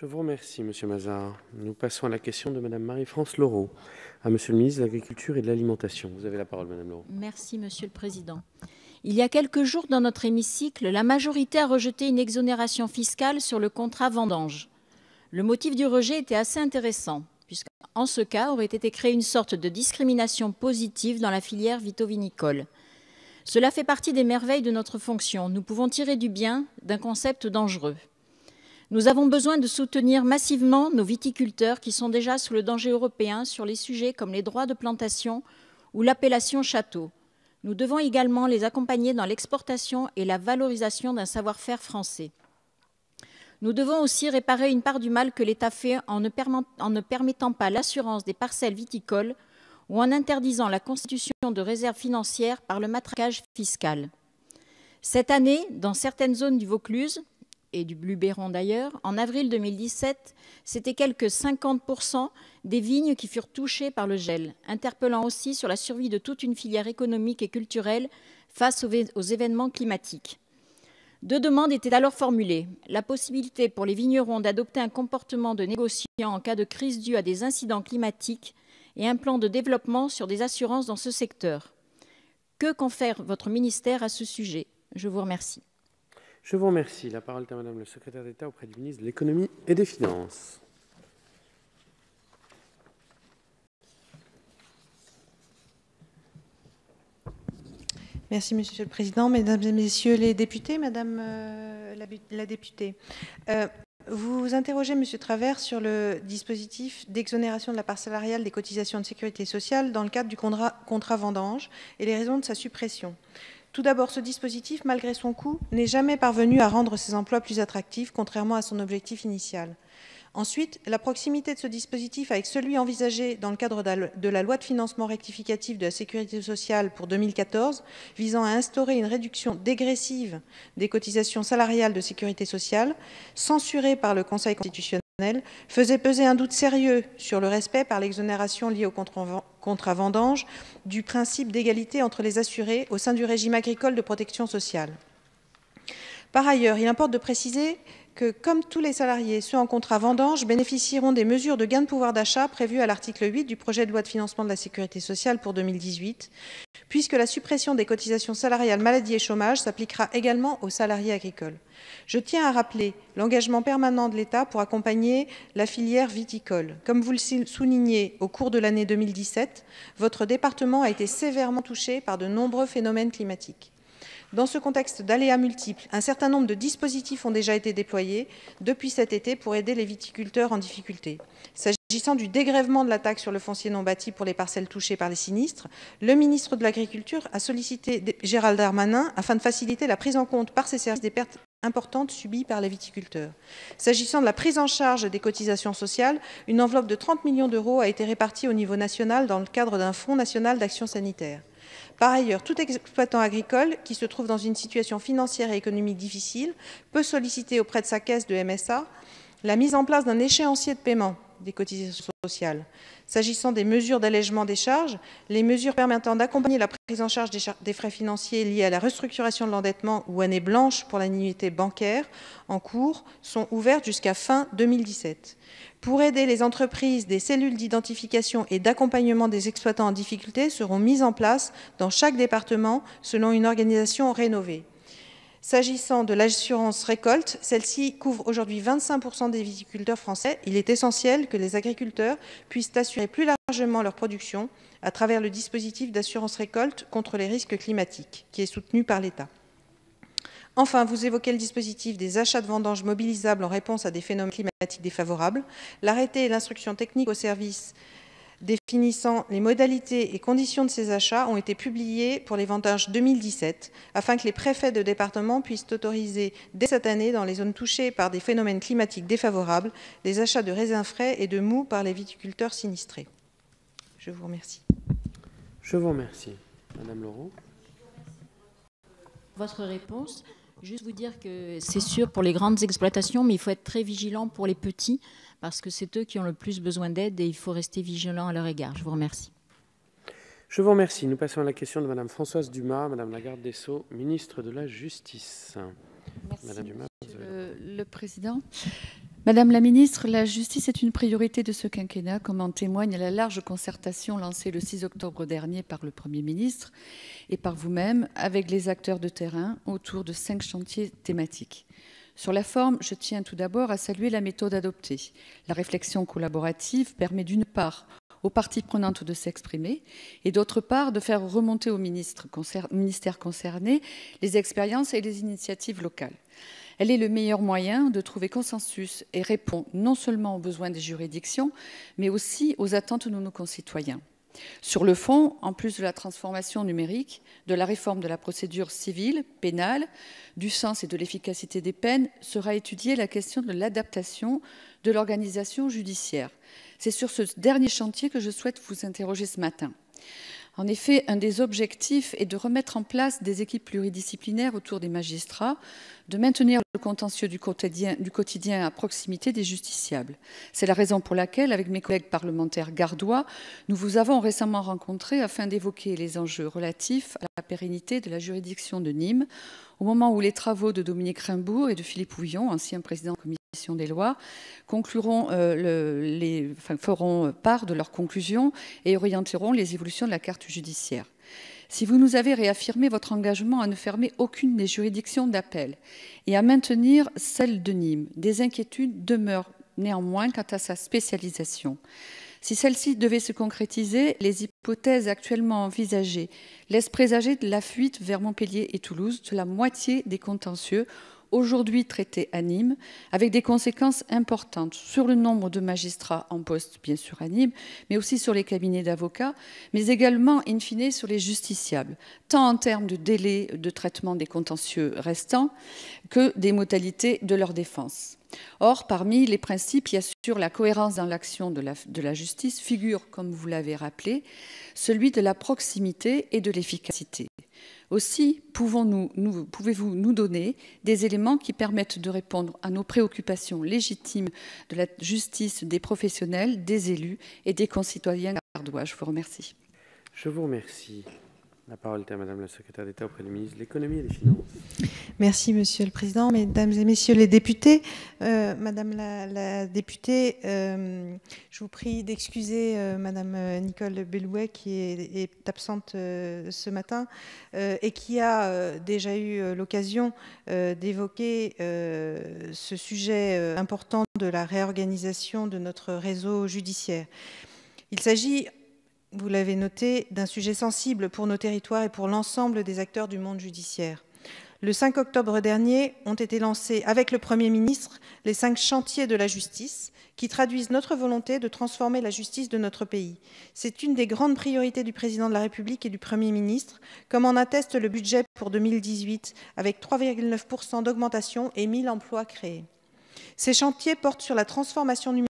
Je vous remercie, Monsieur Mazard. Nous passons à la question de Madame Marie-France Lorrault, à Monsieur le ministre de l'Agriculture et de l'Alimentation. Vous avez la parole, Madame Lorrault. Merci, Monsieur le Président. Il y a quelques jours, dans notre hémicycle, la majorité a rejeté une exonération fiscale sur le contrat vendange. Le motif du rejet était assez intéressant, puisqu'en ce cas aurait été créée une sorte de discrimination positive dans la filière vitivinicole. Cela fait partie des merveilles de notre fonction. Nous pouvons tirer du bien d'un concept dangereux. Nous avons besoin de soutenir massivement nos viticulteurs qui sont déjà sous le danger européen sur les sujets comme les droits de plantation ou l'appellation château. Nous devons également les accompagner dans l'exportation et la valorisation d'un savoir-faire français. Nous devons aussi réparer une part du mal que l'État fait en ne permettant pas l'assurance des parcelles viticoles ou en interdisant la constitution de réserves financières par le matraquage fiscal. Cette année, dans certaines zones du Vaucluse, et du Luberon d'ailleurs, en avril 2017, c'était quelques 50% des vignes qui furent touchées par le gel, interpellant aussi sur la survie de toute une filière économique et culturelle face aux événements climatiques. Deux demandes étaient alors formulées. La possibilité pour les vignerons d'adopter un comportement de négociant en cas de crise due à des incidents climatiques et un plan de développement sur des assurances dans ce secteur. Que compte faire votre ministère à ce sujet? Je vous remercie. Je vous remercie. La parole est à Madame le secrétaire d'État auprès du ministre de l'Économie et des Finances. Merci, Monsieur le Président. Mesdames et Messieurs les députés, Madame la députée, vous interrogez, Monsieur Travers, sur le dispositif d'exonération de la part salariale des cotisations de sécurité sociale dans le cadre du contrat vendange et les raisons de sa suppression. Tout d'abord, ce dispositif, malgré son coût, n'est jamais parvenu à rendre ces emplois plus attractifs, contrairement à son objectif initial. Ensuite, la proximité de ce dispositif avec celui envisagé dans le cadre de la loi de financement rectificatif de la sécurité sociale pour 2014, visant à instaurer une réduction dégressive des cotisations salariales de sécurité sociale, censurée par le Conseil constitutionnel, faisait peser un doute sérieux sur le respect par l'exonération liée au contrat vendange du principe d'égalité entre les assurés au sein du régime agricole de protection sociale. Par ailleurs, il importe de préciser que, comme tous les salariés, ceux en contrat vendange bénéficieront des mesures de gain de pouvoir d'achat prévues à l'article 8 du projet de loi de financement de la sécurité sociale pour 2018, puisque la suppression des cotisations salariales maladie et chômage s'appliquera également aux salariés agricoles. Je tiens à rappeler l'engagement permanent de l'État pour accompagner la filière viticole. Comme vous le soulignez, au cours de l'année 2017, votre département a été sévèrement touché par de nombreux phénomènes climatiques. Dans ce contexte d'aléas multiples, un certain nombre de dispositifs ont déjà été déployés depuis cet été pour aider les viticulteurs en difficulté. S'agissant du dégrèvement de la taxe sur le foncier non bâti pour les parcelles touchées par les sinistres, le ministre de l'Agriculture a sollicité Gérald Darmanin afin de faciliter la prise en compte par ses services des pertes importantes subies par les viticulteurs. S'agissant de la prise en charge des cotisations sociales, une enveloppe de 30 millions d'euros a été répartie au niveau national dans le cadre d'un Fonds national d'action sanitaire. Par ailleurs, tout exploitant agricole qui se trouve dans une situation financière et économique difficile peut solliciter auprès de sa caisse de MSA la mise en place d'un échéancier de paiement des cotisations sociales. S'agissant des mesures d'allègement des charges, les mesures permettant d'accompagner la prise en charge des frais financiers liés à la restructuration de l'endettement ou année blanche pour l'annuité bancaire en cours sont ouvertes jusqu'à fin 2017. Pour aider les entreprises, des cellules d'identification et d'accompagnement des exploitants en difficulté seront mises en place dans chaque département selon une organisation rénovée. S'agissant de l'assurance récolte, celle-ci couvre aujourd'hui 25% des viticulteurs français. Il est essentiel que les agriculteurs puissent assurer plus largement leur production à travers le dispositif d'assurance récolte contre les risques climatiques, qui est soutenu par l'État. Enfin, vous évoquez le dispositif des achats de vendanges mobilisables en réponse à des phénomènes climatiques défavorables. L'arrêté et l'instruction technique au service définissant les modalités et conditions de ces achats ont été publiés pour les vendanges 2017, afin que les préfets de département puissent autoriser dès cette année, dans les zones touchées par des phénomènes climatiques défavorables, les achats de raisins frais et de mou par les viticulteurs sinistrés. Je vous remercie. Je vous remercie. Madame Lorrault. Votre réponse. Juste vous dire que c'est sûr pour les grandes exploitations, mais il faut être très vigilant pour les petits, parce que c'est eux qui ont le plus besoin d'aide et il faut rester vigilant à leur égard. Je vous remercie. Je vous remercie. Nous passons à la question de Madame Françoise Dumas, Madame la garde des Sceaux, ministre de la Justice. Merci, Madame Dumas, Monsieur le Président. Madame la ministre, la justice est une priorité de ce quinquennat, comme en témoigne la large concertation lancée le 6 octobre dernier par le Premier ministre et par vous-même avec les acteurs de terrain autour de 5 chantiers thématiques. Sur la forme, je tiens tout d'abord à saluer la méthode adoptée. La réflexion collaborative permet d'une part aux parties prenantes de s'exprimer et d'autre part de faire remonter aux ministères concernés les expériences et les initiatives locales. Elle est le meilleur moyen de trouver consensus et répond non seulement aux besoins des juridictions, mais aussi aux attentes de nos concitoyens. Sur le fond, en plus de la transformation numérique, de la réforme de la procédure civile, pénale, du sens et de l'efficacité des peines, sera étudiée la question de l'adaptation de l'organisation judiciaire. C'est sur ce dernier chantier que je souhaite vous interroger ce matin. En effet, un des objectifs est de remettre en place des équipes pluridisciplinaires autour des magistrats, de maintenir le contentieux du quotidien à proximité des justiciables. C'est la raison pour laquelle, avec mes collègues parlementaires gardois, nous vous avons récemment rencontrés afin d'évoquer les enjeux relatifs à la pérennité de la juridiction de Nîmes, au moment où les travaux de Dominique Rimbourg et de Philippe Houillon, ancien président de la Commission des lois, feront part de leurs conclusions et orienteront les évolutions de la carte judiciaire. Si vous nous avez réaffirmé votre engagement à ne fermer aucune des juridictions d'appel et à maintenir celle de Nîmes, des inquiétudes demeurent néanmoins quant à sa spécialisation. Si celle-ci devait se concrétiser, les hypothèses actuellement envisagées laissent présager de la fuite vers Montpellier et Toulouse de la moitié des contentieux aujourd'hui traités à Nîmes, avec des conséquences importantes sur le nombre de magistrats en poste, bien sûr à Nîmes, mais aussi sur les cabinets d'avocats, mais également, in fine, sur les justiciables, tant en termes de délai de traitement des contentieux restants que des modalités de leur défense. Or, parmi les principes qui assurent la cohérence dans l'action de la justice figure, comme vous l'avez rappelé, celui de la proximité et de l'efficacité. Aussi, pouvez-vous nous donner des éléments qui permettent de répondre à nos préoccupations légitimes de la justice, des professionnels, des élus et des concitoyens gardois? Je vous remercie. Je vous remercie. La parole est à Madame la secrétaire d'État auprès du ministre de l'Économie et des Finances. Merci, Monsieur le Président. Mesdames et Messieurs les députés, Madame la députée, je vous prie d'excuser Madame Nicole Bellouet qui est absente ce matin et qui a déjà eu l'occasion d'évoquer ce sujet important de la réorganisation de notre réseau judiciaire. Il s'agit, vous l'avez noté, d'un sujet sensible pour nos territoires et pour l'ensemble des acteurs du monde judiciaire. Le 5 octobre dernier ont été lancés avec le Premier ministre les 5 chantiers de la justice qui traduisent notre volonté de transformer la justice de notre pays. C'est une des grandes priorités du Président de la République et du Premier ministre, comme en atteste le budget pour 2018 avec 3,9% d'augmentation et 1000 emplois créés. Ces chantiers portent sur la transformation numérique